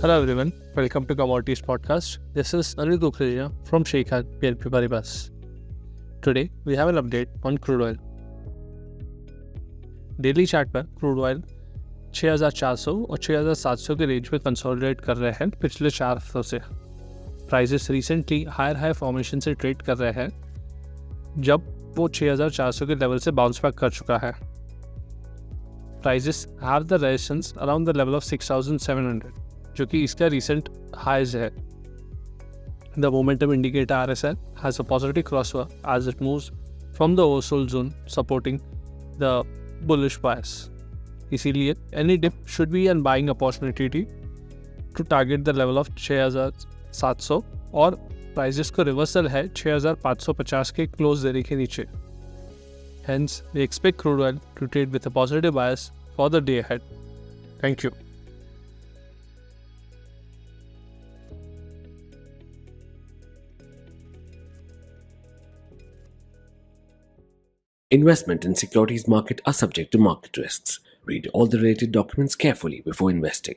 Hello everyone, welcome to Commodities podcast. This is 𝗀𝗲𝗀𝗻𝗀𝗃 from Sharekhan, BNP Paribas. Today we have an update on crude oil. Daily chart पर crude oil 6400 और 6700 के range में consolidate कर रहे हैं पिछले 4 हफ्तों से. प्राइसेस रिसेंटली हायर फॉर्मेशन से ट्रेड कर रहे हैं जब वो 6400 के लेवल से बाउंस बैक कर चुका है. Prices have the resistance around the level of 6700 जो कि इसका रिसेंट हाइज है. The momentum indicator RSI has a positive crossover as it moves from the oversold zone supporting the bullish bias. इसीलिए any dip should be an buying opportunity to target the level of 6700 और prices को reversal है 6550 के close area के नीचे. Hence, we expect crude oil to trade with a positive bias for the day ahead. Thank you. Investment in securities market are subject to market risks. Read all the related documents carefully before investing.